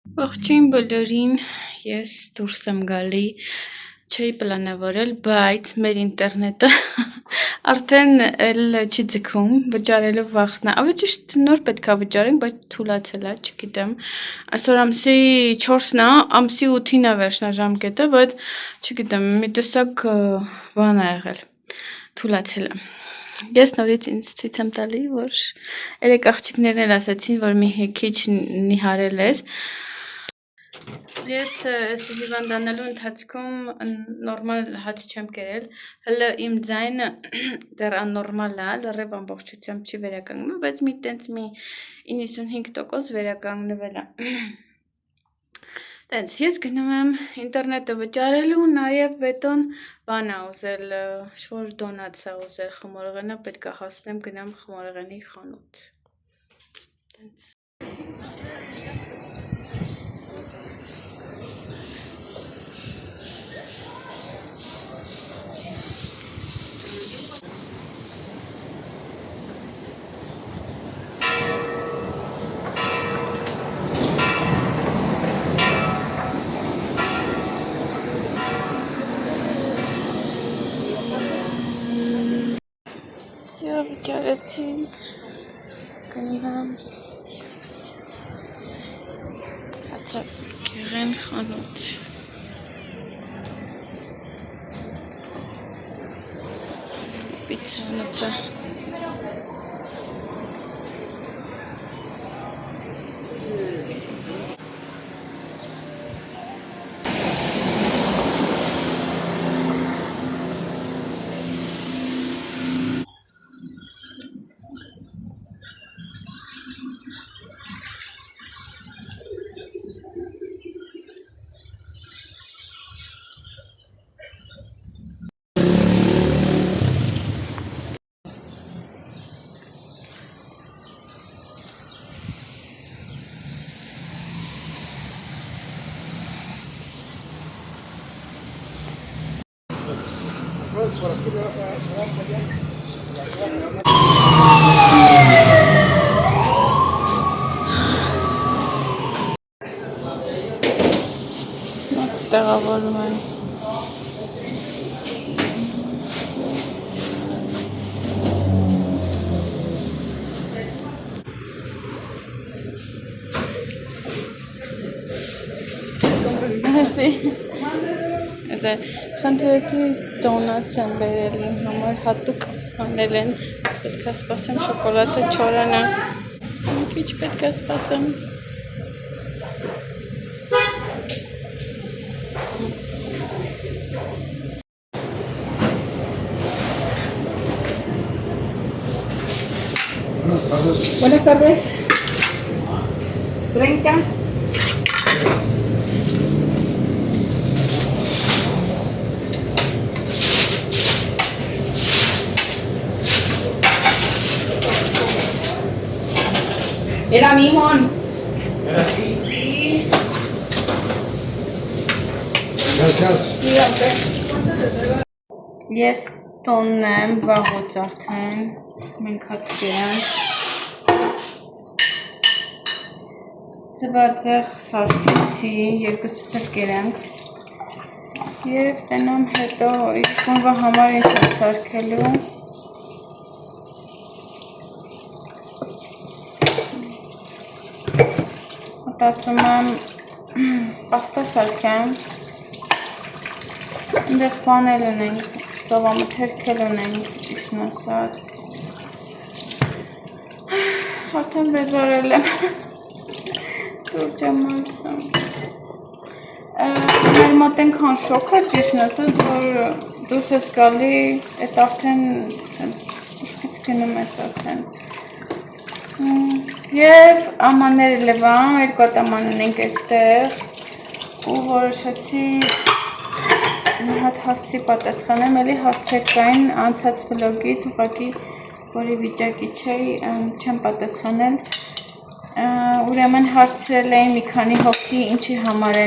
Ողջույն բոլորին, ես դուրս եմ գալի, չէի պլանավորել, բայց մեր ինտերնետը արդեն էլ չի ձգում, վճարելու վախն է, ավելի ճիշտ նոր պետք է վճարենք, բայց թուլացել է, չգիտեմ, այսօր ամսի 4-ն է, ամսի 8-ին է վերջնաժամկետը, բայց չգիտեմ, մի տեսակ բան է եղել, թուլացել է։ Ես նորից ինձ ցույց եմ տալի, որ երեք աղջիկներն էլ ասացին, որ մի քիչ նիհարել ես։ Ես հիվանդանալու ընթացքում նորմալ հաց չեմ կերել, հələ իմ ձայնը դեռ աննորմալ է, լրիվ ամբողջությամբ չի վերականգնվում, բայց մի 95% վերականգնվել է։ Տենց ես գնում եմ ինտերնետը վճարելու, նաև բետոն բան է ուզել, շոր դոնաց է ուզել խմորեղենը, պետք է հասնեմ գնամ խմորեղենի խանութ։ Տենց։ Всё, վճարեցինք, գնում եմ հացակեղեն խանութ։ Պիցցանոցը։ Տեղավորում են։ Դա խնդրեցի դոնաց եմ բերել իմ համար, հատուկ անել են, պետք է սպասեմ շոկոլադը չորանա, մի քիչ պետք է սպասեմ։ Buenas tardes. 30. Era mi mon. Sí. Gracias. Sí, a usted. Ես տոնն եմ, վաղուց արդեն, մենք հաց կերանք, ձվածեղ սարքեցի, երկուսս էլ կերանք, և տենամ հետո իսկոնվա համար ինչ եմ սարքելու, մտածում եմ պաստա սարքեմ, Ինդեղ բանել ունենք, ծովամթերքել ունենք, ճիշտն ասած, արդեն վեզարել եմ, սուրճ եմ ասում, մեր մոտ ենքան շոք է ճիշտն ասած, որ դուս ես գալի, էտ արդեն ուշքից գնում ես արդեն, և ամանները լվան, երկու աման ունենք էստեղ, ու որոշեցի մի հատ հարցի պատասխանեմ, էլի հարցեր կային անցած վլոգից, ուղղակի, որի վիճակի չեմ պատասխանել, ուրեմն հարցրել էին մի քանի հոգի ինչի համար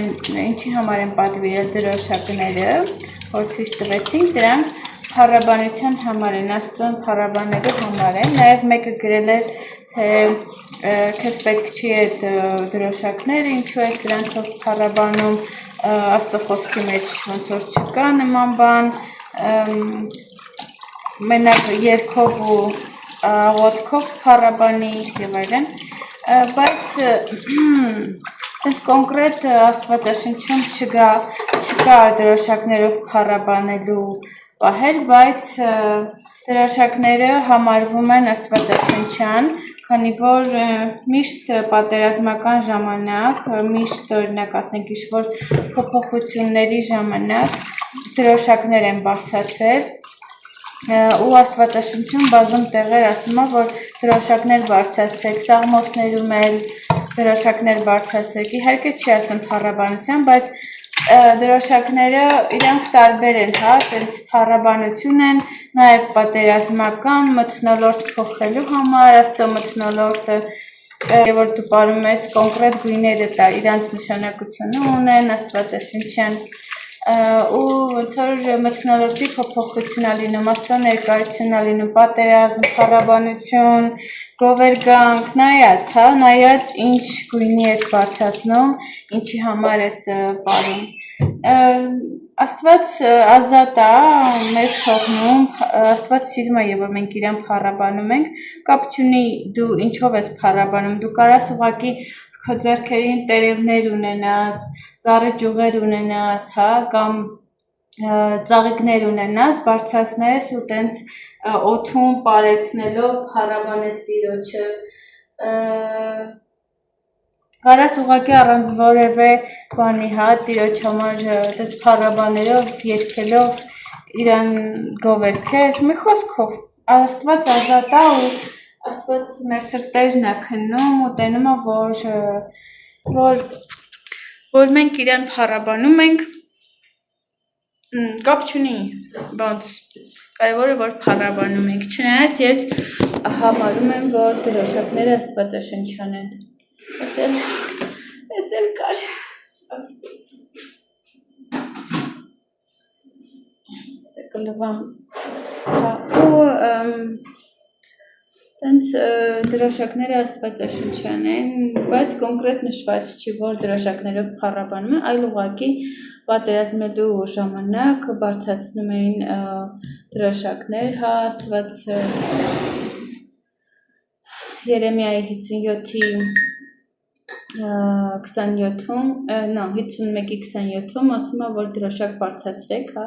են պատվիրել դրոշակները, որ ցույց տվեցինք, դրանք փառաբանության համար են, Աստծուն փառաբանելու համար են, նաև մեկը գրել էր, թե քեզ պետք չի այդ դրոշակները, ինչու ես դրանցով փառաբանում, Աստծո խոսքի մեջ ոնց որ չկա նման բան, մենակ երգով ու աղոթքով փառաբանի եւ այլն, բայց այս կոնկրետ Աստվածաշնչում չկա դրոշակներով փառաբանելու պահեր, բայց դրոշակները համարվում են աստվածաշնչյան, քանի որ միշտ պատերազմական ժամանակ, միշտ օրինակ ասենք ինչ-որ փոփոխությունների ժամանակ դրոշակներ են բարձրացրել ու աստվածաշնչում բազում տեղեր ասում է, որ դրոշակներ բարձրացրեք, սաղմոսներում էլ դրոշակներ բարձրացրեք, իհարկե չի ասում փառաբանության, բայց դրոշակները իրանք տարբեր են, հա, տենց փառաբանություն են, նաև պատերազմական մթնոլորտ փոխելու համար, Աստծո մթնոլորտը, որ դու պարում ես կոնկրետ գույները իրանց նշանակությունը ունեն, աստվածաշնչյան, ու ոնց որ մթնոլորտի փոփոխություն ալինում, Աստծո ներկայություն ալինում, պատերազմ, փառաբանություն, գովերգանք, նայած ինչ գույնի ես բարձրացնում, ինչի համար ես պարում։ Աստված ազատ է, մեզ թողնում, Աստված սիրում է, եւ որ մենք իրան փառաբանում ենք, կապ չունի դու ինչով ես փառաբանում, դու կարաս ուղղակի քո ձեռքերին տերևներ ունենաս, ծառի ճյուղեր ունենաս, հա, կամ ծաղիկներ ունենաս, բարձրացնես ու տենց օդում պարեցնելով փառաբանես Տիրոջը, կարաս ուղղակի առանց որևէ բանի, հա, Տիրոջ համար տես փառաբաներով, երգելով իրան գովերգես, մի խոսքով, Աստված ազատ է ու Աստված մեր սրտերն է քննում ու տենում է, որ մենք իրան փառաբանում ենք, կապ չունի, ոնց, կարևորը որ փառաբանում ենք, չնայած ես համարում եմ, որ դրոշակները աստվածաշնչյան են, ես էլ կար, կլվամ, ու տենց դրոշակները աստվածաշնչյան են, բայց կոնկրետ նշված չի, որ դրոշակներով փառաբանում են, այլ ուղղակի պատերազմելու ժամանակ բարձրացնում էին դրոշակներ, հա, Աստված Երեմիայի 51-27-ում ասում է, որ դրոշակ բարձրացրեք, հա,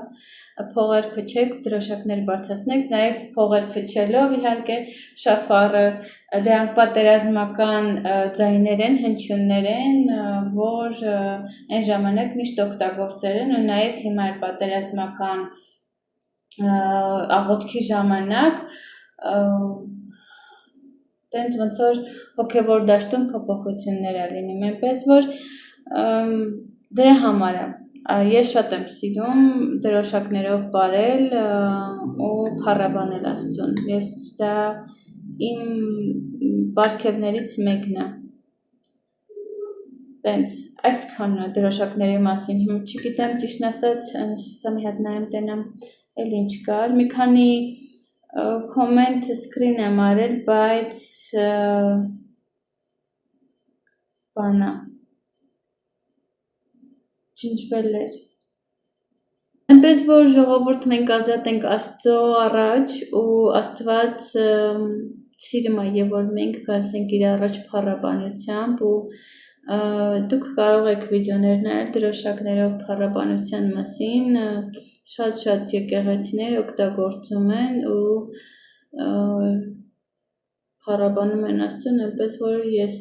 փողեր փչեք, դրոշակներ բարձրացնեք, նաև փողեր փչելով իհարկե շաֆարը, դրանք պատերազմական ձայներ են, հնչյուններ են, որ այն ժամանակ միշտ օգտագործել են ու նաև հիմա էլ պատերազմական աղոթքի ժամանակ տենց ոնց որ հոգևոր դաշտում փոփոխություններ է լինում, այնպես որ դրա համար է ես շատ եմ սիրում դրոշակներով պարել ու փառաբանել Աստծուն, ես դա իմ պարգևներից մեկն է, տենց այսքանն է դրոշակների մասին, հիմա չգիտեմ ճիշտ ասած, սա մի հատ նայեմ տենամ էլ ինչ կար, մի քանի կոմենտ սկրին եմ արել, բայց բանա ջնջվել էր, այնպես որ ժողովուրդ մենք ազատ ենք Աստծո առաջ ու Աստված սիրում է եւ որ մենք գալսենք իր առաջ փառաբանությամբ ու դուք կարող եք վիդեոներ նայել դրոշակներով փառաբանության մասին, շատ եկեղեցիներ օգտագործում են ու փառաբանում են Աստծուն, այնպես որ ես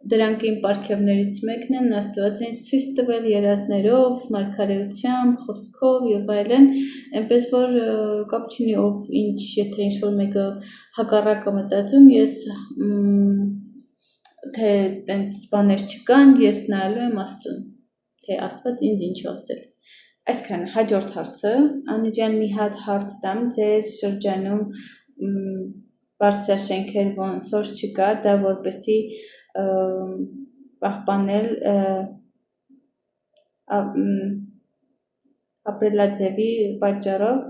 դրանք իմ պարգևներից մեկն են, Աստված ինձ ցույց տվել երազներով, մարգարեությամբ, խոսքով եւ այլն, այնպես որ կապ չունի ով ինչ, եթե ինչ որ մեկը հակառակը մտածում, ես թե տենց բաներ չկան, ես նայելու եմ Աստծուն, թե Աստված ինձ ինչ ասել։ Այսքան հաջորդ հարցը, Անի ջան, մի հատ հարց տամ, ձեր շրջանում բարձրաշենքեր ոնց որ չկա, դա որպեսզի պահպանել ապրելաձևի պատճառով,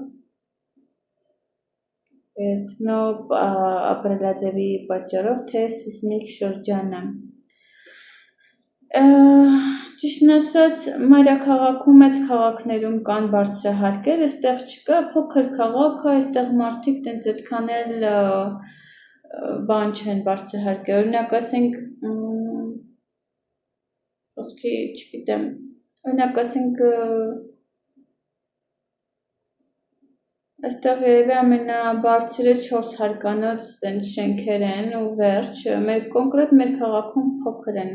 Եթնո ապրելաձևի պատճառով թե սիսմիկ շրջանը։ Ճիշտն ասած, մայրաքաղաքում մեծ քաղաքներում կան բարձրահարկեր, այստեղ չկա, փոքր քաղաք է, այստեղ մարդիկ տենց այդքան էլ բան չեն բարձրահարկեր, օրինակ ասենք, խոսքի չգիտեմ, օրինակ ասենք, այստեղ երևի ամենաբարձրը 4 հարկանոց շենքեր են ու վերջ, կոնկրետ մեր քաղաքում փոքր են,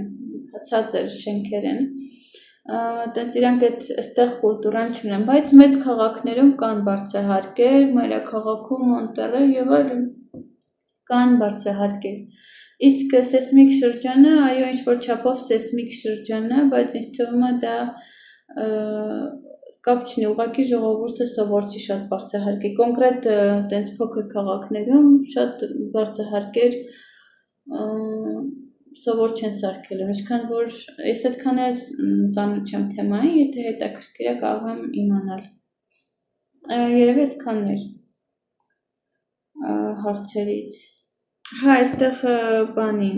ցածր շենքեր են, տենց իրանք այստեղ կուլտուրան չունեն, բայց մեծ քաղաքներում կան բարձրահարկեր, մայրաքաղաքում, Մոնտերրեյ եւ այլն կան բարձրահարկեր։ Իսկ սեյսմիկ շրջանը, այո, ինչ-որ չափով սեյսմիկ շրջան է, բայց ինձ թվում է դա կապ չունի, ուղղակի ժողովուրդը սովոր չի շատ բարձրահարկի։ Կոնկրետ տենց փոքր քաղաքներում շատ բարձրահարկեր սովոր չեն սարքել, ինչքան որ ես այդքան էլ ծանոթ չեմ թեմային, եթե հետաքրքիր է կարող եմ իմանալ։ Երևի այսքանն էր հարցերից։ Հա, այստեղ բանի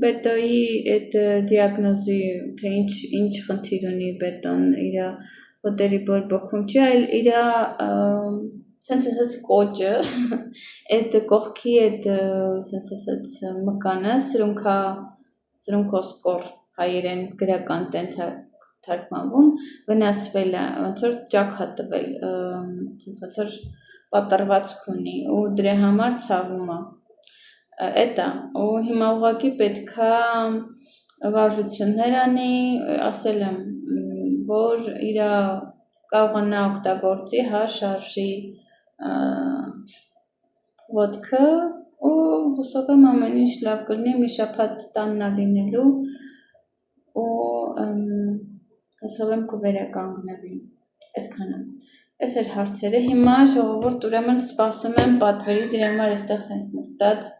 բետոյի այդ դիագնոզի, թե ինչ խնդիր ունի բետոն իր ոտերի բորբոքում չի, այլ իրա սենց ասած կոճը, այդ կողքի այդ սենց ասած մկանը, սրունքոսկոր հայերեն գրական տենց թարգմանվում, վնասվել է, ոնց որ ճաք է տվել, ոնց որ պատռվածք ունի ու դրա համար ցավում է։ Էտա, ու հիմա ուղղակի պետքա վարժություններ անի, ասել եմ, որ իրա կարողանա օգտագործի, հա, շարժի ոտքը ու հուսով եմ ամեն ինչ լավ կլինի, մի շաբաթ տանն է լինելու ու հուսով եմ կվերականգնվի, այսքանը։ Այս էր հարցերը, հիմա ժողովուրդ ուրեմն սպասում եմ պատվերի, դրա համար այստեղ սենց նստած,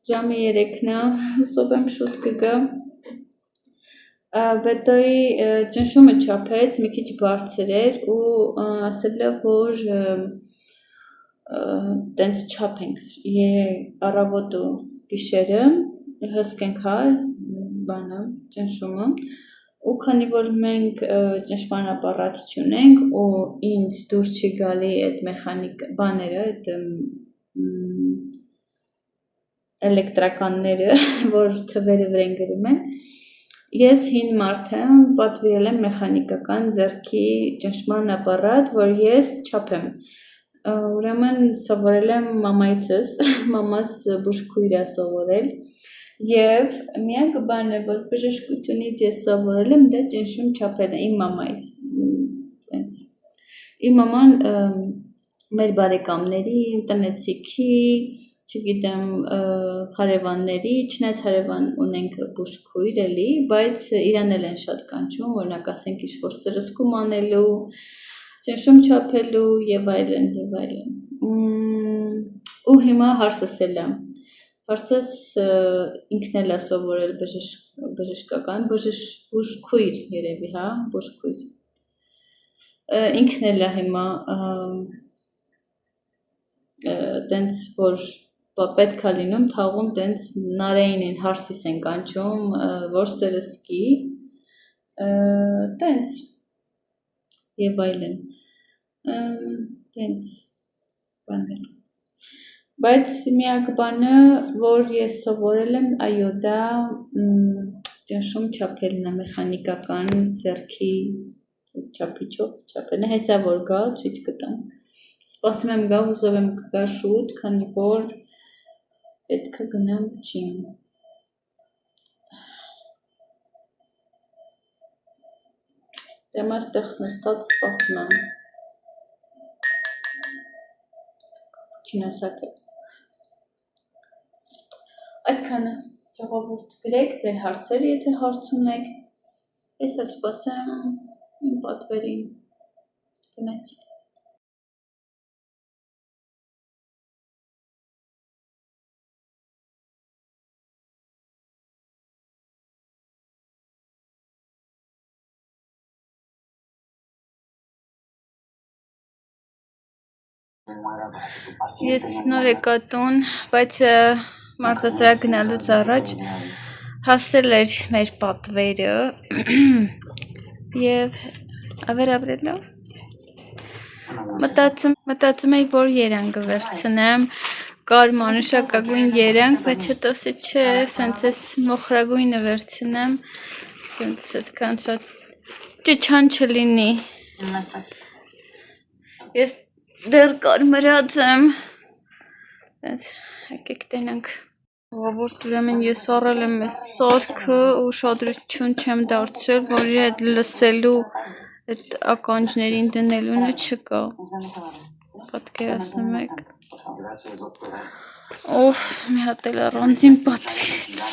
ժամը 3-ն է, հուսով եմ շուտ կգա։ Բետոյի ճնշումը չափեց, մի քիչ բարձր էր ու ասել է, որ տենց չափենք առավոտ ու գիշերը, հսկենք հա բանը, ճնշումը, ու քանի որ մենք ճնշման ապարատ չունենք ու ինձ դուրս չի գալի այդ մեխանիկ բաները, այդ էլեկտրականները, որ թվերը վրան գրում են, ես հին մարդ եմ, պատվիրել եմ մեխանիկական ձեռքի ճնշման ապարատ, որ ես չափեմ, ուրեմն սովորել եմ մամայցս, մամաս բուժքույր է սովորել, և միակ բանը, որ բժշկությունից ես սովորել եմ, դա ճնշում չափելն է, իմ մամայից, իմ մաման մեր բարեկամների, տնեցիքի, չգիտեմ, հարևանների, չնայած հարևան ունենք բուժքույր էլի, բայց իրան էլ են շատ կանչում, օրինակ ասենք ինչ-որ սրսկում անելու, ճնշում չափելու և այլն, և այլն։ Ու հիմա հարցս էլ է, հարցս ինքն էլ է սովորել բժշկական, բուժքույր երևի, հա, բուժքույր, ինքն էլ է հիմա տենց, որ պետք է լինում, թաղում տենց նարեին են հարսիս են կանչում, որ սրսկի, տենց, և այլն, տենց, բաներ, բայց միակ բանը, որ ես սովորել եմ, այո, դա ճնշում չափելն է, մեխանիկական ձեռքի չափիչով չափելն է, հեսա որ գա, ցույց կտամ, սպասում եմ գա, հուսով եմ կգա շուտ, քանի որ պետք է գնամ ջիմ, դեմ այստեղ նստած սպասում եմ, չինոսակը, այսքանը ժողովուրդ գրեք ձեր հարցերը, եթե հարց ունեք, ես էլ սպասեմ իմ պատվերին, գնացի։ Ես նոր եկա տուն, բայց մարդասրահ գնալուց առաջ հասել էր մեր պատվերը եւ ավերաբրելով մտածում էի, որ երանգ վերցնեմ, կար մանուշակագույն երանգ, բայց հետո չէ, սենց էս մոխրագույնը վերցնեմ, սենց այդքան շատ ճիչան չլինի։ Ես դեռ կարմրած եմ, եկեք տենանք։ Ողորդ ուրեմն ես առել եմ այս սարքը ու շադրություն չեմ դարձրել, որի հետ լսելու այդ ականջներին դնելունը չկա։ Պատկերացնում եք։ Օֆ, մի հատ էլ առանձին պատվիրեց։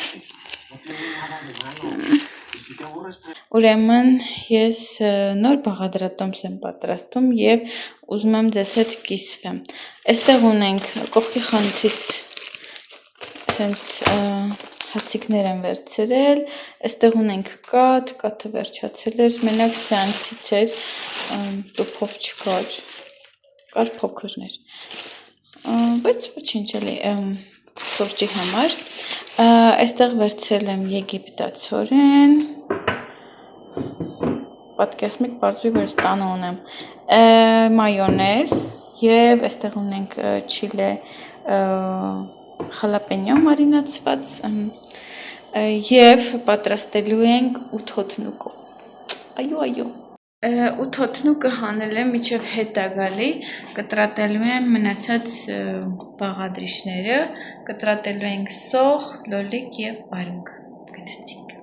Ուրեմն ես նոր բաղադրատոմս եմ պատրաստում եւ ուզում եմ ձեզ հետ կիսվեմ։ Այստեղ ունենք կողքի խանութից հենց հացիկներ եմ վերցրել, այստեղ ունենք կաթը վերջացել էր, մենակ սյանցից էր, տուփով չկար, կար փոքրներ, բայց ոչինչ էլի սուրճի համար, այստեղ վերցրել եմ եգիպտացորեն, պատկերացնեք, պարզվի, որ ես տանը ունեմ, մայոնեզ եւ այստեղ ունենք չիլե խալապենյո մարինացված եւ պատրաստելու ենք 8 հոտնուկով։ Այո։ 8 հոտնուկը հանել եմ միջև հետ է գալի, կտրատելու եմ մնացած բաղադրիչները, կտրատելու ենք սոխ, լոլիկ եւ բարունգ։ Գնացինք։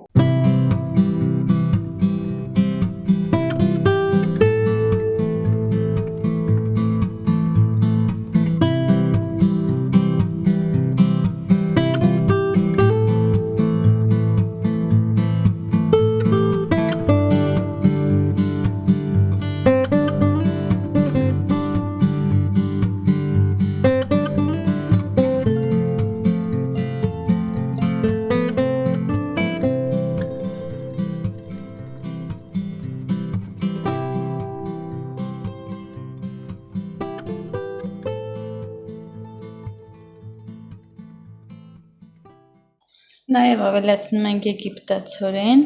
Նաև ավելացնում ենք եգիպտացորեն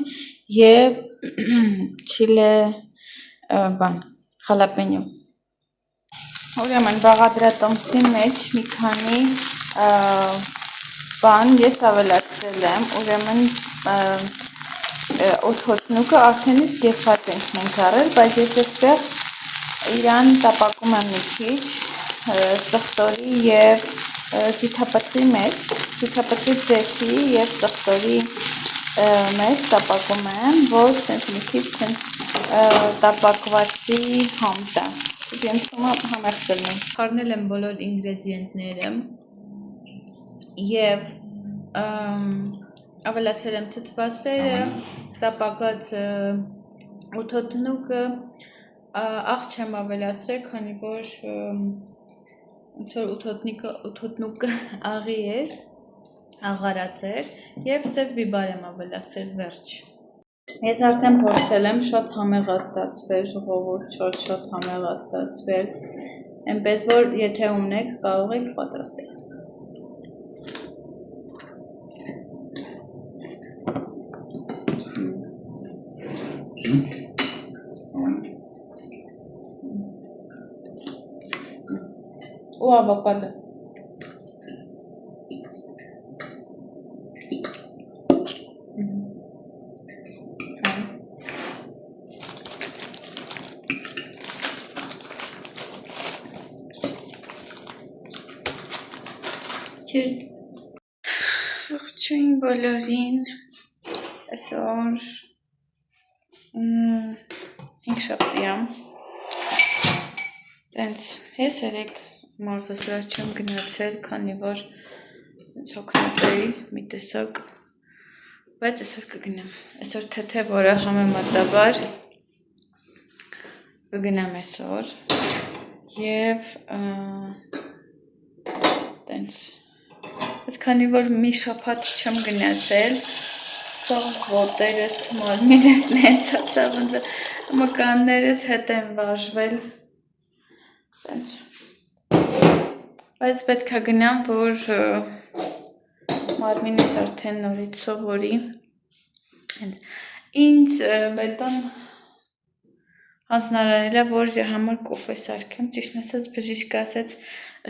և չիլե խալապենյո։ Ուրեմն բաղադրատոմսի մեջ մի քանի բան ես ավելացրել եմ, ուրեմն 8 հոտնուկը արդեն իսկ եփած ենք առել, բայց ես այստեղ իրան տապակում եմ մի քիչ սխտորի և զիթապտղի մեջ, զիթապտղի ձեթի և սխտորի մեջ տապակում եմ, որ սենց մի քիչ տապակվածի համ տա։ Ինձ համեղ կլինի։ Խառնել եմ բոլոր ինգրեդիենտները և ավելացրել եմ թթվասերը, տապակած 8 հոտնուկը, աղ չեմ ավելացրել, քանի որ ոնց որ 8 հոտնուկը աղի էր, աղարած էր և սև բիբար եմ ավելացրել վերջ։ Ես արդեն փորձել եմ, շատ համեղ է ստացվել, ժողովուրդ, շատ համեղ է ստացվել, այնպես որ եթե ունեք, կարող եք պատրաստել։ Ու ավոկադո։ Cheers։ Ողջույն բոլորին, այսօր 5-շաբթի է, ես երեկ մարզասրահ չեմ գնացել, քանի որ հոգնած էի մի տեսակ, բայց այսօր կգնամ, այսօր թեթև օրը համեմատաբար կգնամ այսօր և Բայց քանի որ մի շաբաթ չեմ գնացել, սաղ ոտերս, մարմինս նեցացավ, մկաններս հետ են վարժվել, Բայց պետք է գնամ, որ մարմինս արդեն նորից սովորի։ Ինձ բետոն հանձնարարել է, որ իր համար կոֆե սարքեմ, ճիշտն ասած բժիշկը ասաց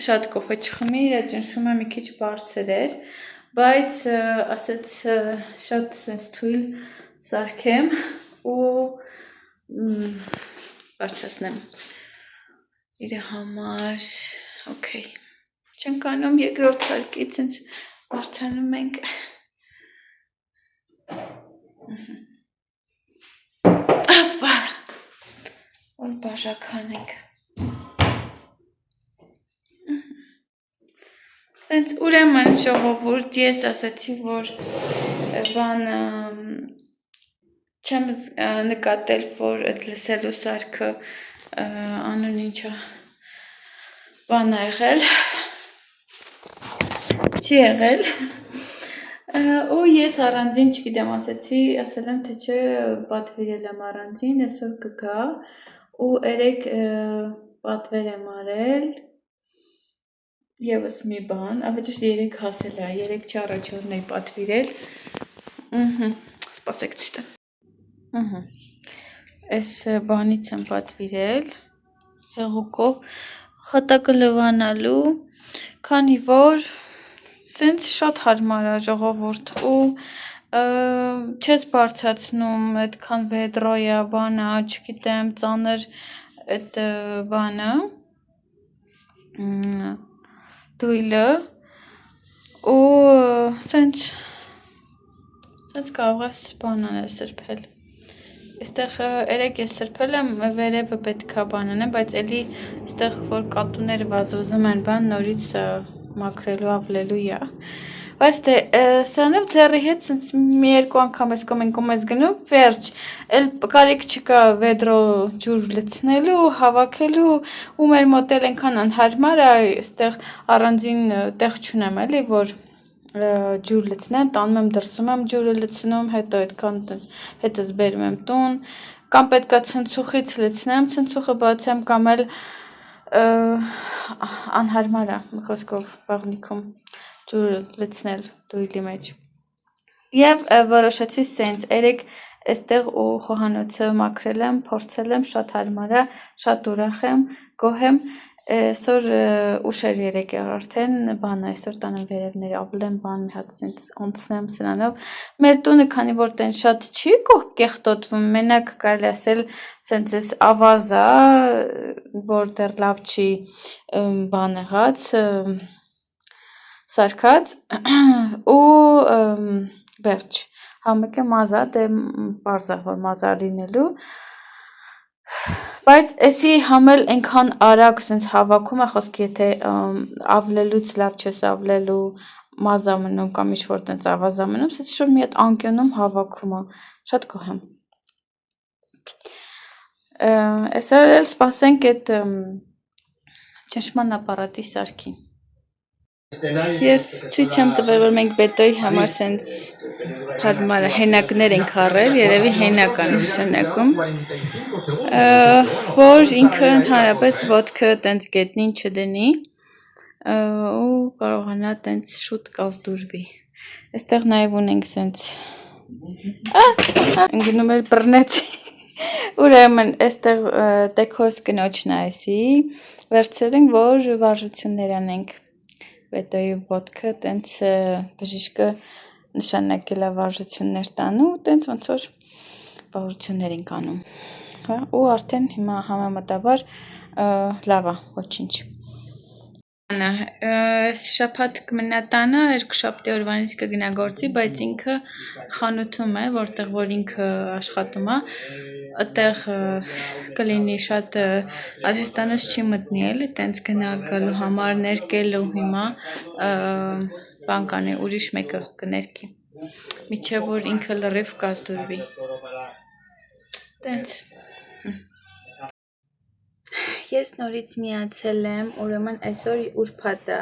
շատ կոֆե չխմի, իր ճնշումը մի քիչ բարձր էր, բայց ասաց շատ sense թույլ սարքեմ ու բարձրացնեմ իր համար, օքեյ։ Չենք անում երկրորդ սարքից, ինձ բարձրանում ենք։ Ապա, որ բաժական ենք։ Հենց ուրեմն ժողովուրդ, ես ասացի, որ բան չեմ նկատել, որ այդ լսելու սարքը անուն ինչա բան է եղել, չի եղել, ու ես առանձին չգիտեմ, ասել եմ, թե չէ պատվիրել եմ առանձին, այսօր կգա, ու երեք պատվեր եմ արել, եվս մի բան, ավեջիշտ երեք հասել է, երեք չի առաջորն էի պատվիրել, սպասեք ցույց տամ, այս բանից եմ պատվիրել, հեղուկով, խտակը լվանալու, քանի որ սենց շատ հարմար է ժողովուրդ ու չես բարձացնում այդքան վեդրոյա բանը, չգիտեմ, ծանր այդ բանը, դույլը ու սենց կարող ես բան անել սրբել։ Այստեղ երեք ես սրբել եմ, վերևը պետքա բան անեմ, բայց էլի այստեղ որ կատուները վազվզում են բան, նորից մաքրելու ավլելու է։ Բայց դե սրանով ձեռի հետ սենց մի երկու անգամ ես կոմեն ես գնում, վերջ, էլ կարիք չկա վեդրո ջուր լցնելու, հավաքելու, ու մեր մոտ էլ ենքան անհարմար է, այստեղ առանձին տեղ չունեմ էլի, որ ջուր լցնեմ, տանում եմ դրսում եմ ջուրը լցնում, հետո այդքան հետս բերում եմ տուն, կամ պետքա ցնցուխից լցնեմ, ցնցուխը բացեմ, կամ էլ անհարմար է, մի խոսքով բաղնիքում ջուրը լցնել դույլի մեջ։ Եվ որոշեցի սենց, երեք այստեղ ու խոհանոցը մաքրել եմ, փորձել եմ, շատ հարմար է, շատ ուրախ եմ, գոհ եմ, այսօր ուշեր երեք արդեն, բան այսօր տանեմ վերևների ավլեմ, բան մի հատ սենց անցնեմ սրանով, մեր տունը քանի որ տեն շատ չի կեղտոտվում, մենակ կարելի ասել սենց ես ավազ է, որ դեռ լավ չի բան եղած, սարքած ու վերջ, համեկը մազա, դե պարզ է, որ մազա լինելու, բայց էսի համել ենքան արագ սենց հավաքում է խոսքի, եթե ավլելուց լավ չես ավլելու մազա մնում կամ ինչ-որ տենց ավազա մնում, սենց շոր մի հատ անկյոնում հավաքում է, շատ գոհ եմ։ Այսօր էլ սպասենք այդ ճնշման ապարատի սարքին։ Ես ցույց եմ տվել, որ մենք բետոյի համար սենց հարմար հենակներ ենք առել, երևի հենական նշանակում, որ ինքը ընդհանրապես ոտքը տենց գետնին չդնի ու կարողանա տենց շուտ կազդուրվի։ Այստեղ նաև ունենք սենց ընգնում էր բռնեցի, ուրեմն այստեղ տեքորս կնոջն է այսի, վերցրել ենք, որ վարժություններ անենք։ Բետոյի ոտքը տենց բժիշկը նշանակել է վարժություններ տանու, տենց ոնց որ վարժություններ ենք անում, ու արդեն հիմա համեմատաբար լավ է, ոչինչ։ Շաբաթ կմնա տանը, երկուշաբթի օրվանից կգնա գործի, բայց ինքը խանութում է, որտեղ որ ինքը աշխատում է, այդտեղ կլինի շատ արհեստանոց չի մտնի էլի, տենց գնալ գալու համար ներկելու հիմա բան կանի, ուրիշ մեկը կներկի, միջև որ ինքը լրիվ կազդուրվի, տենց։ Ես նորից միացել եմ, ուրեմն այսօր ուրբաթ է,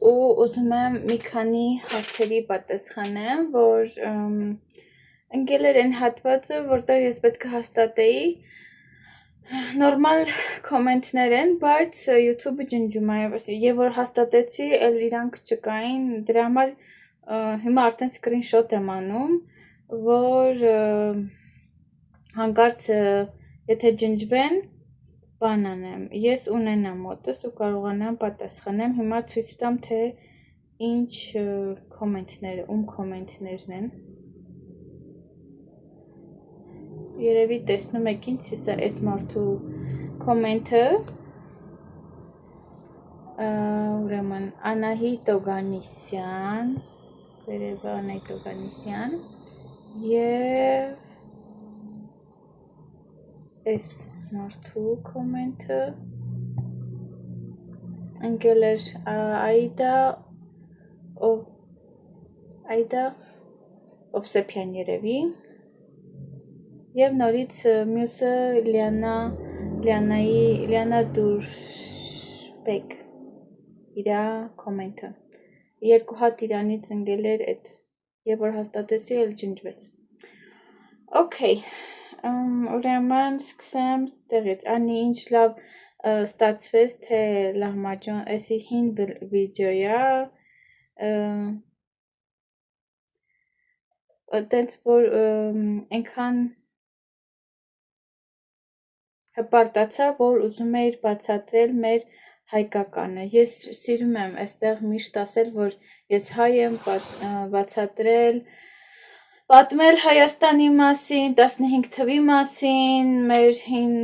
ու ուզում եմ մի քանի հարցերի պատասխանեմ, որ ընկել էր այն հատվածը, որտեղ ես պետք է հաստատեի, նորմալ կոմենտներ են, բայց YouTube-ը ջնջում է, եւ որ հաստատեցի, էլ իրանք չկային, դրա համար հիմա արդեն սկրինշոտ եմ անում, որ հանկարծ եթե ջնջվեն, բան անեմ, ես ունենամ մոտս ու կարողանամ պատասխանեմ, հիմա ցույց տամ, թե ինչ կոմենտները, կոմենտներն են։ Երևի տեսնում եք ինձ, հեսա այս մարդու կոմենտը, ուրեմն Անահիտ Օգանիսյան, վերևը Անահիտ Օգանիսյան, և այս մարդու կոմենտը, ընկել էր Այդա Օվսեփյան երևի, և նորից մյուսը Լիանա Դուրշբեկ, իրա կոմենտը, երկու հատ իրանից ընկել էր էդ, և որ հաստատեցի, էլ ջնջվեց։ Okay, ուրեմն սկսեմ ստեղից, անի ինչ լավ ստացվեց, թե լահմաջոն, էսի հին վիդեոյա, տենց որ ենքան հպարտացա, որ ուզում էիր բացատրել մեր հայկականը, ես սիրում եմ այստեղ միշտ ասել, որ ես հայ եմ, բացատրել, պատմել Հայաստանի մասին, 15 թվի մասին, մեր հին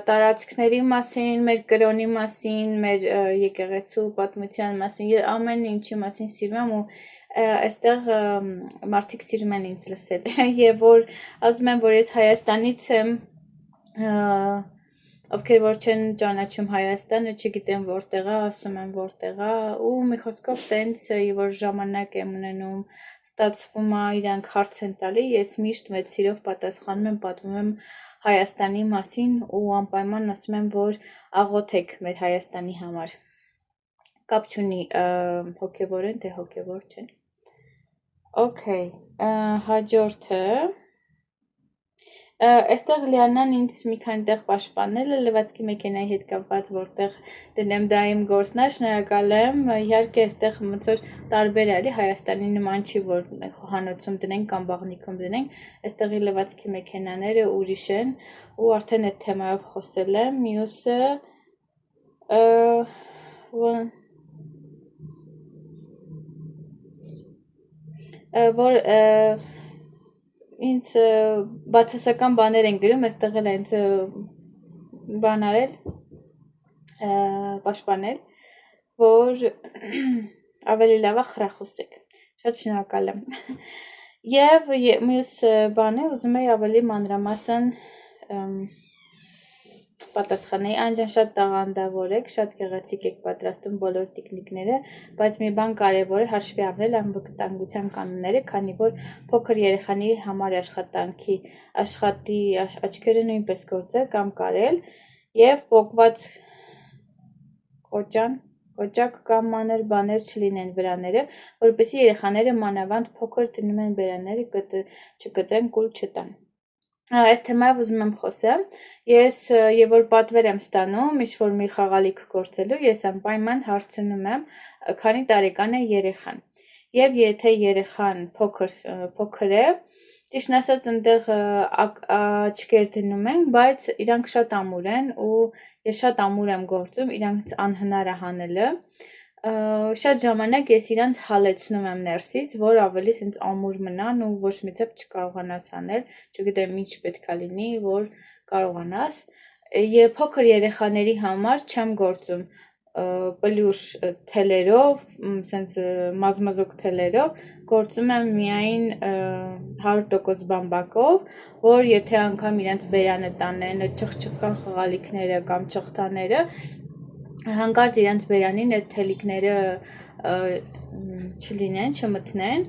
տարածքների մասին, մեր կրոնի մասին, մեր եկեղեցու պատմության մասին, ամեն ինչի մասին սիրում եմ ու այստեղ մարդիկ սիրում են ինձ լսել, և որ ասում եմ, որ ես Հայաստանից եմ, ովքեր որ չեն ճանաչում Հայաստանը, չգիտեմ որտեղ է, ասում եմ որտեղ է, ու մի խոսքով տենց, որ ժամանակ եմ ունենում, ստացվում է, իրանք հարց են տալի, ես միշտ մեծ սիրով պատասխանում եմ, պատմում եմ Հայաստանի մասին ու անպայման ասում եմ, որ աղոթեք մեր Հայաստանի համար, կապ չունի հոգևոր են, թե հոգևոր չեն։ Okay, հաջորդը, այստեղ Լիանան ինձ մի քանի տեղ պաշտպանել է լվացքի մեքենայի հետ կապված, որտեղ դնեմ դա իմ գործն է, շնորհակալ եմ, իհարկե այստեղ ոնց որ տարբեր է, էլի Հայաստանի նման չի, որ խոհանոցում դնենք կամ բաղնիքում դնենք, այստեղի լվացքի մեքենաները ուրիշ են ու արդեն այդ թեմայով խոսել եմ, մյուսը որ ինձ բացասական բաներ են գրում, այստեղ էլ ինձ բան արել, պաշտպանել, որ ավելի լավ է խրախուսեք, շատ շնորհակալ եմ, և մյուս բանը ուզում էի ավելի մանրամասն պատասխանեի, անջան շատ տաղանդավոր եք, շատ գեղեցիկ եք պատրաստում բոլոր տիկնիկները, բայց մի բան կարևոր է հաշվի առնել անվտանգության կանոնները, քանի որ փոքր երեխաների համար աշխատի աչքերը նույնպես գործել կամ կարել և պոկված կոճակ կամ մանր բաներ չլինեն վրաները, որպեսզի երեխաները մանավանդ փոքր դնում են բերանները չկտրեն, կուլ չտան։ Այս թեմայով ուզում եմ խոսել, ես և որ պատվեր եմ ստանում, ինչ-որ մի խաղալիք գործելու, ես անպայման հարցնում եմ, քանի տարեկան է երեխան, և եթե երեխան փոքր է, ճիշտն ասած ընդեղ աչքեր դնում ենք, բայց իրանք շատ ամուր են ու ես շատ ամուր եմ գործում, իրանք անհնար է հանելը, շատ ժամանակ ես իրանց հալեցնում եմ ներսից, որ ավելի սենց ամուր մնան ու ոչ մի ձև չկարողանաս հանել, չգիտեմ ինչ պետք է լինի, որ կարողանաս, և փոքր երեխաների համար չեմ գործում պլյուշ թելերով, սենց մազմզոկ թելերով, գործում եմ միայն 100% բամբակով, որ եթե անգամ իրանց բերանը տանեն, չխչխկան խաղալիքները կամ չխտաները, հանկարծ իրանց բերանին այդ թելիկները չլինեն, չմտնեն,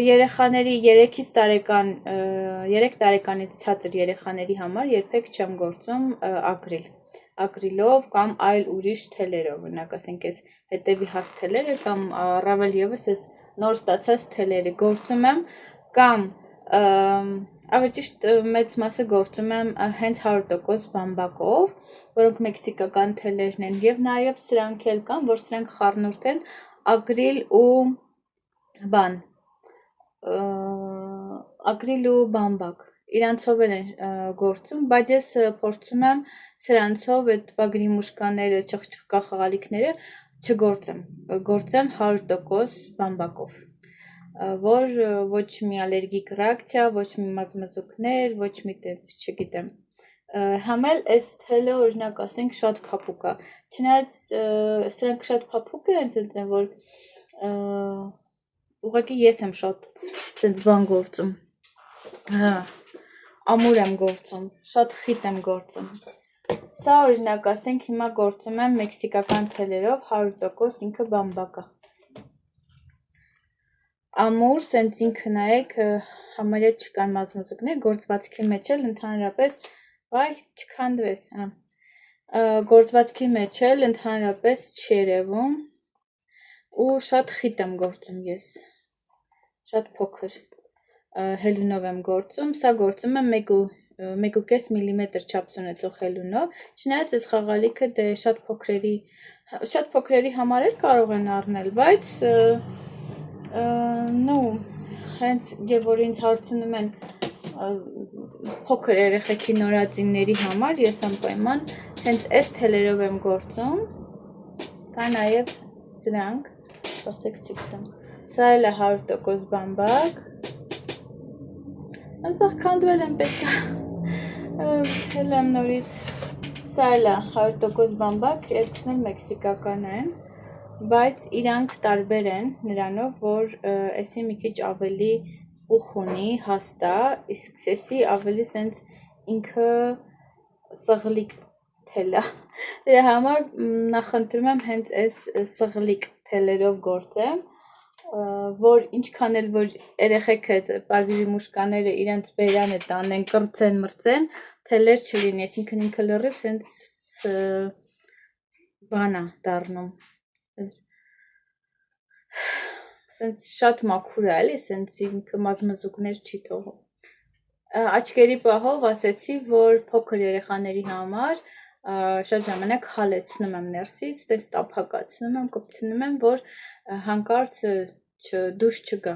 երեխաների 3 տարեկանից ցածր երեխաների համար երբեք չեմ գործում ակրիլով կամ այլ ուրիշ թելերով, օրինակ ասենք այս հետևի հաս թելերը կամ առավել ևս այս նոր ստացած թելերը գործում եմ կամ ավելի ճիշտ մեծ մասը գործում եմ հենց 100% բամբակով, որոնք մեքսիկական թելերն են, եւ նաեւ սրանք էլ կան, որ սրանք խառնուրդ են ագրիլ ու բան ագրիլ ու բամբակ իրանցով են գործում, բայց ես փորձում եմ սրանցով այդ բագրի մուշկաները, չխչխկա խաղալիքները չգործեմ, գործեմ 100% բամբակով, որ ոչ մի ալերգիկ ռեակցիա, ոչ մի մազմզուկներ, ոչ մի տենց, չգիտեմ, համել այս թելը օրինակ ասենք շատ փափուկ է, չնայած սրանք շատ փափուկ են, ցենց են, որ ուղղակի ես եմ շատ ցենց բան գործում, ամուր եմ գործում, շատ խիտ եմ գործում, սա օրինակ ասենք հիմա գործում եմ մեքսիկական թելերով 100% ինքը բամբակա, ամուր, սենց ինքը նայեք, համարյա չկան մազմզուկներ, գործվածքի մեջ էլ ընդհանրապես, վայ, չքանդվես, գործվածքի մեջ էլ ընդհանրապես չի երևում ու շատ խիտ եմ գործում ես, շատ փոքր հելունով եմ գործում, սա գործում եմ 1.5 միլիմետր չափս ունեցող հելունով, չնայած այս խաղալիքը դե շատ փոքրերի համար էլ կարող են առնել, բայց հենց եւ որ ինձ հարցնում են փոքր երեխեքի նորածինների համար ես անպայման հենց այս թելերով եմ գործում, կա նաեւ սրանք, ասեք ցույց տամ, սա էլ է 100% բամբակ, ասախ քանդվել եմ պետքա, հել եմ նորից, սա էլ է 100% բամբակ, երկուսն էլ մեքսիկական են, բայց իրանք տարբեր են նրանով, որ էսի մի քիչ ավելի ուխ ունի, հաստա, իսկ սեսի ավելի սենց ինքը սղլիկ թել է, դրա համար նախընտրում եմ հենց այս սղլիկ թելերով գործեմ, որ ինչքան էլ որ երեխեքը բագրի մուշկաները իրենց բերանը տանեն, կրծեն, մրծեն, թելեր չլինի, այսինքն ինքը լրիվ սենց բան է դառնում, սենց շատ մաքուր է, էլի, սենց ինքը մազմզուկներ չի թողում, աչքերի պահով ասեցի, որ փոքր երեխաների համար շատ ժամանակ հալեցնում եմ ներսից, տես տափակացնում եմ, կպցնում եմ, որ հանկարծ դուշ չգա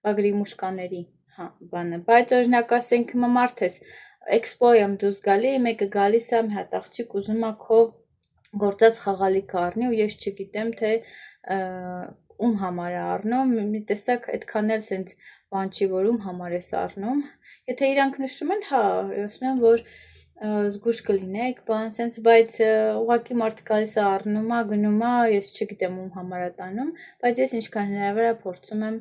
բագրի մուշկաների բանը, բայց օրինակ ասենք հիմա մարդ ես, էքսպո եմ դուրս գալի, մեկը գալիս է մի հատ աղջիկ ուզում է քո գործած խաղալիքը առնի ու ես չգիտեմ թե ում համար է առնում, մի տեսակ այդքան էլ սենց բան չի, որ ում համար ես առնում, եթե իրանք նշում են, ասում եմ, որ զգույշ կլինեք, բան սենց, բայց ուղղակի մարդ գալիս է առնում է, գնում է, ես չգիտեմ ում համար է տանում, բայց ես ինչքան հնարավոր է փորձում եմ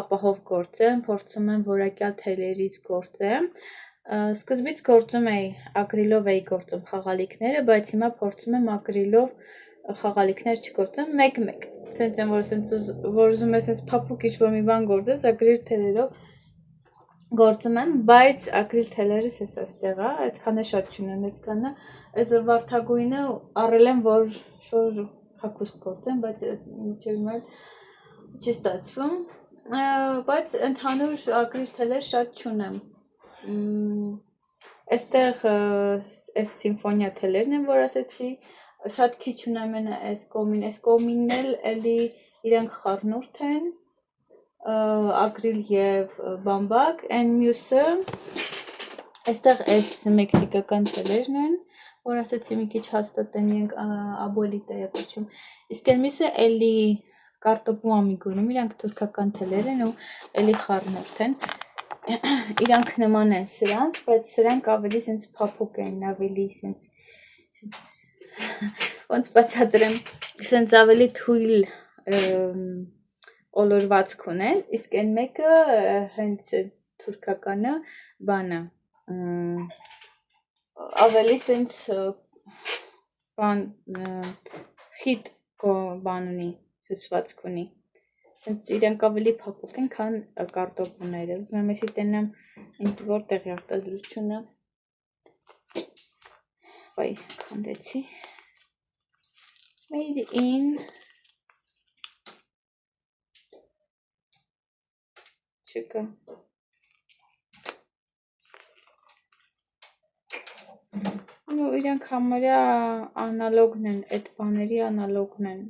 ապահով գործեմ, փորձում եմ որակյալ թելերից գործեմ, սկզբից գործում էի ագրիլով էի գործում խաղալիքները, բայց հիմա փորձում եմ ագրիլով խաղալիքներ չգործեմ, մեկ-մեկ, սենց եմ, որ ուզում ես սենց փափուկ ինչ-որ մի բան գործես, ագրիլ թելերով գործում եմ, բայց ագրիլ թելերս ես այստեղ է, այդքան է շատ չունեմ, այսքանը, այս վարդագույնը առել եմ, որ հագուստ գործեմ, բայց մինչև հիմա չի ստացվում, բայց ընդհանուր ագրիլ թելեր շատ չունեմ, այստեղ այս սիմֆոնիա թելերն են, որ ասեցի, շատ քիչ ունեմ այս կողմինն էլ էլի իրանք խառնուրդ են, ագրիլ և բամբակ, են մյուսը, այստեղ այս մեքսիկական թելերն են, որ ասեցի մի քիչ հաստատ են ենք աբոլիտա է կոչում, իսկ են մյուսը էլի կարտոպու ամիգուրում, իրանք թուրքական թելեր են ու էլի խառնուրդ են, իրանք նման են սրանց, բայց սրանք ավելի սենց փափուկ են, ավելի սենց, ոնց բացատրեմ, սենց ավելի թույլ օլորվածք ունեն, իսկ են մեկը հենց թուրքականը բանը, ավելի սենց բան խիտ բան ունի, հյուսվածք ունի, սենց իրանք ավելի փափուկ են, քան կարտոպուները, ուզում եմ եսի տենամ որտեղ է արտադրությունը, վայ, քանդեցի, made in չկա, իրանք համարյա անալոգն են, այդ բաների անալոգն են։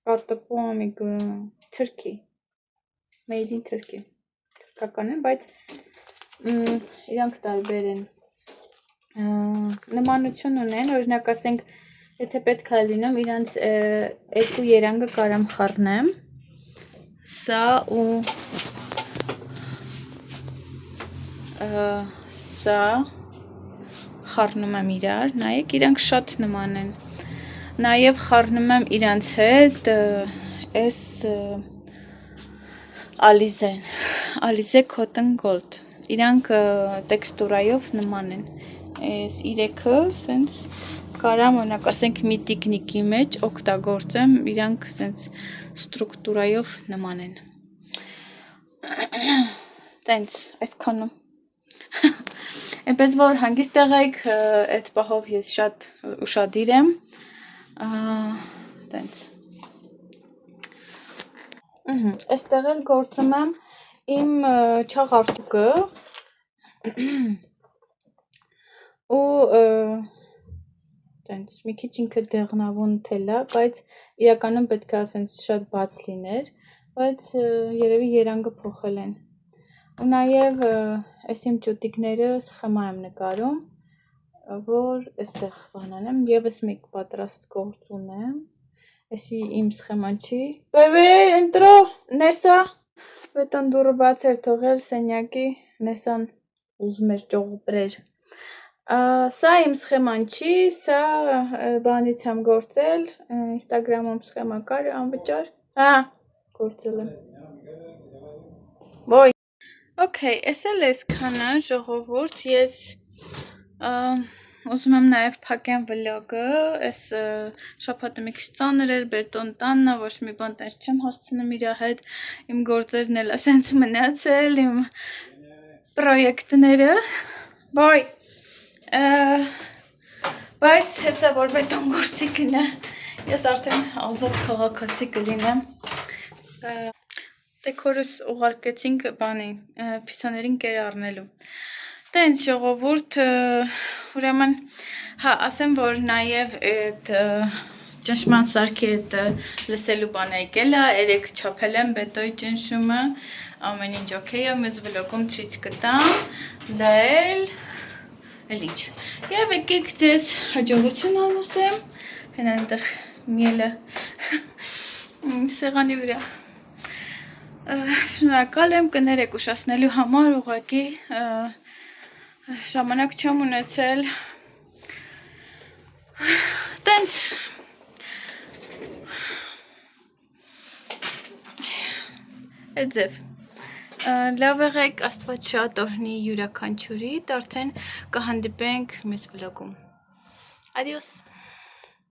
Կատպու ամիգ Թուրքի, made in Turkey, թուրքական են, բայց իրանք տարբեր են, նմանություն ունեն, օրինակ ասենք, եթե պետք է լինում, իրանց երկու երանգը կարամ խառնեմ, սա ու սա խառնում եմ իրար, նայեք, իրանք շատ նման են, նաև խառնում եմ իրանց հետ այս Alizեն, Alizե Cotton Gold, իրանք տեքստուրայով նման են, այս իրեքը սենց կարամ օրինակ ասենք մի տիկնիկի մեջ օգտագործեմ, իրանք սենց ստրուկտուրայով նման են, տենց, այսքանում, այնպես որ հանգիստ եղեք, այդ պահով ես շատ ուշադիր եմ, տենց, այստեղ էլ գործում եմ իմ չաղարտուկը ու տենց մի քիչ ինքը դեղնավուն թելա, բայց իրականում պետք է ասենց շատ բաց լիներ, բայց երևի երանգը փոխել են ու նաև այս իմ ճուտիկները սխեմա եմ նկարում, որ այստեղ բանանեմ, եվս մեկ պատրաստ գործ ունեմ, այսի իմ սխեման չի, բեբե, ընտրո, Նեսա, վետան դուրը բաց էր թողել սենյակի, Նեսան ուզում էր ճողպրեր, սա իմ սխեման չի, սա բանից եմ գործել, ինստագրամում սխեմա կար, անվճար, գործել եմ, ոյ, Okay, այս էլ այսքանը ժողովուրդ, ես ուզում եմ նաև փակեմ վլոգը, այս շաբաթը մի քիչ ծանր էր, Բերտոն տանն է, ոչ մի բան տենց չեմ հասցնում իր հետ, իմ գործերն էլ ասենց մնացել, իմ պրոյեկտները, բայց հեսա որ Բերտոն գործի կնա, ես արդեն ազատ քաղաքացի կլինեմ, դեկորս ուղարկեցինք բանի, պիսաներին կեր առնելու, տենց ժողովուրդ, ուրեմն, ասեմ, որ նաև այդ ճնշման սարքի այդ լսելու բան եկել է, երեք չափել եմ բետոյի ճնշումը, ամեն ինչ օքեյ է, մյուս վլոգում ցույց կտամ, դա էլ ինչ, և եկեք ձեզ հաջողություն անասեմ, հեն այնտեղ միելը սեղանի վրա, շնորհակալ եմ, կներեք ուշացնելու համար, ուղղակի ժամանակ չեմ ունեցել, տենց, այդ ձև, լավ եղեք, Աստված շատ օրհնի յուրաքանչյուրիդ, արդեն կհանդիպենք մյուս վլոգում, Adios.